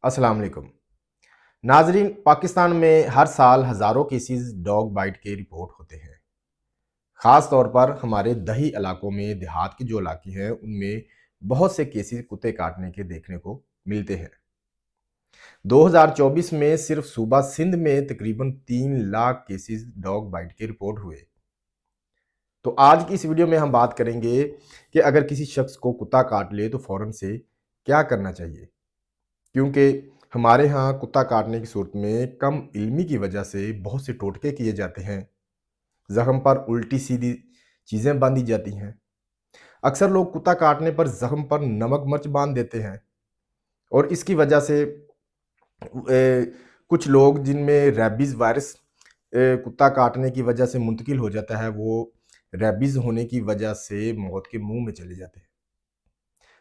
अस्सलाम वालेकुम नाजरीन। पाकिस्तान में हर साल हज़ारों केसेस डॉग बाइट के रिपोर्ट होते हैं। ख़ास तौर पर हमारे दही इलाकों में, देहात के जो इलाके हैं उनमें बहुत से केसेस कुत्ते काटने के देखने को मिलते हैं। 2024 में सिर्फ सूबा सिंध में तकरीबन 3 लाख केसेस डॉग बाइट के रिपोर्ट हुए। तो आज की इस वीडियो में हम बात करेंगे कि अगर किसी शख्स को कुत्ता काट ले तो फ़ौरन से क्या करना चाहिए, क्योंकि हमारे यहाँ कुत्ता काटने की सूरत में कम इल्मी की वजह से बहुत से टोटके किए जाते हैं। ज़ख्म पर उल्टी सीधी चीज़ें बांधी जाती हैं। अक्सर लोग कुत्ता काटने पर ज़ख्म पर नमक मिर्च बांध देते हैं और इसकी वजह से कुछ लोग जिनमें रैबीज़ वायरस कुत्ता काटने की वजह से मुंतकिल हो जाता है, वो रैबीज़ होने की वजह से मौत के मुंह में चले जाते हैं।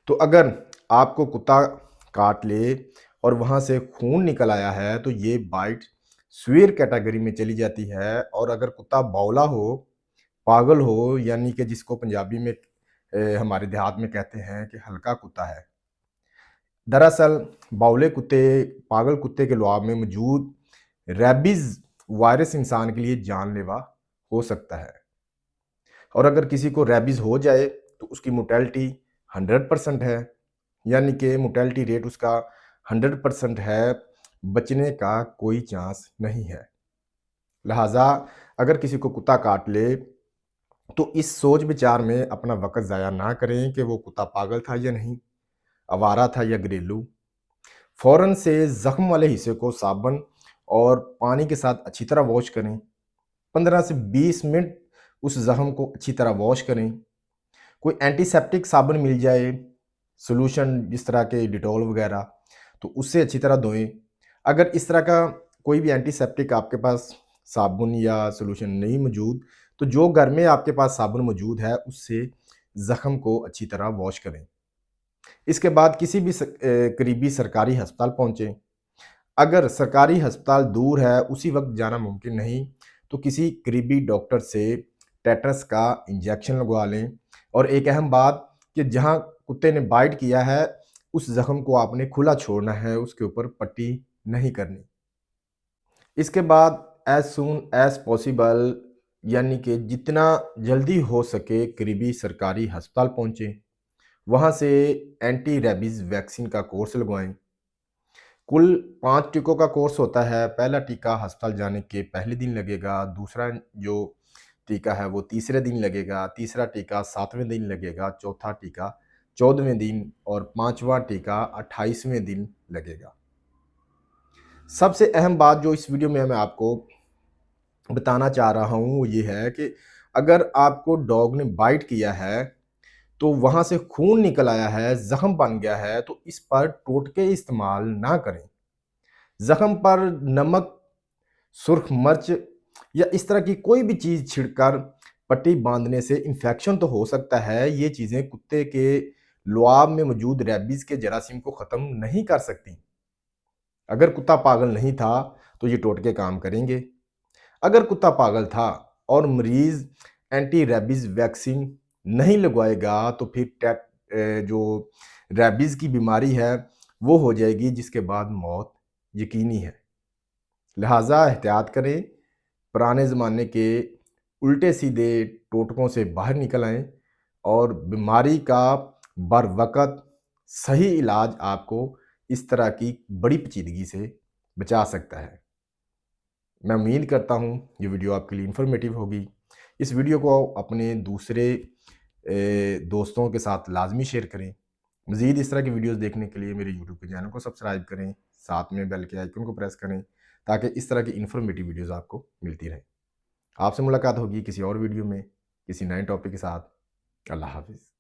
तो अगर आपको कुत्ता काट ले और वहाँ से खून निकल आया है तो ये बाइट सीवियर कैटेगरी में चली जाती है। और अगर कुत्ता बौला हो, पागल हो, यानी कि जिसको पंजाबी में हमारे देहात में कहते हैं कि हल्का कुत्ता है। दरअसल बौले कुत्ते, पागल कुत्ते के लुआब में मौजूद रैबीज़ वायरस इंसान के लिए जानलेवा हो सकता है। और अगर किसी को रैबीज़ हो जाए तो उसकी मोर्टेलिटी 100% है, यानी कि मोर्टेलिटी रेट उसका 100% है, बचने का कोई चांस नहीं है। लिहाजा अगर किसी को कुत्ता काट ले तो इस सोच विचार में अपना वक़्त ज़ाया ना करें कि वो कुत्ता पागल था या नहीं, आवारा था या घरेलू। फ़ौरन से ज़ख्म वाले हिस्से को साबुन और पानी के साथ अच्छी तरह वॉश करें। 15 से 20 मिनट उस ज़ख्म को अच्छी तरह वॉश करें। कोई एंटीसेप्टिक साबुन मिल जाए, सॉल्यूशन जिस तरह के डिटॉल वगैरह, तो उससे अच्छी तरह धोएं। अगर इस तरह का कोई भी एंटीसेप्टिक आपके पास साबुन या सॉल्यूशन नहीं मौजूद, तो जो घर में आपके पास साबुन मौजूद है उससे ज़ख्म को अच्छी तरह वॉश करें। इसके बाद किसी भी करीबी सरकारी अस्पताल पहुँचें। अगर सरकारी अस्पताल दूर है, उसी वक्त जाना मुमकिन नहीं, तो किसी करीबी डॉक्टर से टेटनस का इंजेक्शन लगवा लें। और एक अहम बात कि जहाँ कुत्ते ने बाइट किया है, उस ज़ख्म को आपने खुला छोड़ना है, उसके ऊपर पट्टी नहीं करनी। इसके बाद एज़ सून एज़ पॉसिबल, यानी कि जितना जल्दी हो सके करीबी सरकारी अस्पताल पहुँचें। वहाँ से एंटी रेबीज़ वैक्सीन का कोर्स लगवाएँ। कुल 5 टीकों का कोर्स होता है। पहला टीका अस्पताल जाने के पहले दिन लगेगा, दूसरा जो टीका है वो तीसरे दिन लगेगा, तीसरा टीका 7वें दिन लगेगा, चौथा टीका 14वें दिन और 5वां टीका 28वें दिन लगेगा। सबसे अहम बात जो इस वीडियो में मैं आपको बताना चाह रहा हूँ वो ये है कि अगर आपको डॉग ने बाइट किया है, तो वहाँ से खून निकल आया है, ज़ख्म बन गया है, तो इस पर टोटके इस्तेमाल ना करें। ज़ख्म पर नमक, सुर्ख मिर्च या इस तरह की कोई भी चीज़ छिड़कर पट्टी बांधने से इन्फेक्शन तो हो सकता है, ये चीज़ें कुत्ते के लुआब में मौजूद रैबीज़ के जरासीम को ख़त्म नहीं कर सकती। अगर कुत्ता पागल नहीं था, तो ये टोटके काम करेंगे। अगर कुत्ता पागल था और मरीज़ एंटी रैबीज़ वैक्सीन नहीं लगवाएगा, तो फिर जो रैबीज़ की बीमारी है, वो हो जाएगी, जिसके बाद मौत यकीनी है। लिहाजा एहतियात करें, पुराने ज़माने के उल्टे-सीधे टोटकों से बाहर निकल आएँ और बीमारी का बरवक़्त सही इलाज आपको इस तरह की बड़ी पेचीदगी से बचा सकता है। मैं उम्मीद करता हूँ ये वीडियो आपके लिए इन्फॉर्मेटिव होगी। इस वीडियो को अपने दूसरे दोस्तों के साथ लाज़मी शेयर करें। मज़ीद इस तरह की वीडियोज़ देखने के लिए मेरे यूट्यूब के चैनल को सब्सक्राइब करें, साथ में बेल के आइकन को प्रेस करें, ताकि इस तरह की इन्फॉर्मेटिव वीडियोज़ आपको मिलती रहें। आपसे मुलाकात होगी किसी और वीडियो में, किसी नए टॉपिक के साथ। अल्लाह हाफ़िज़।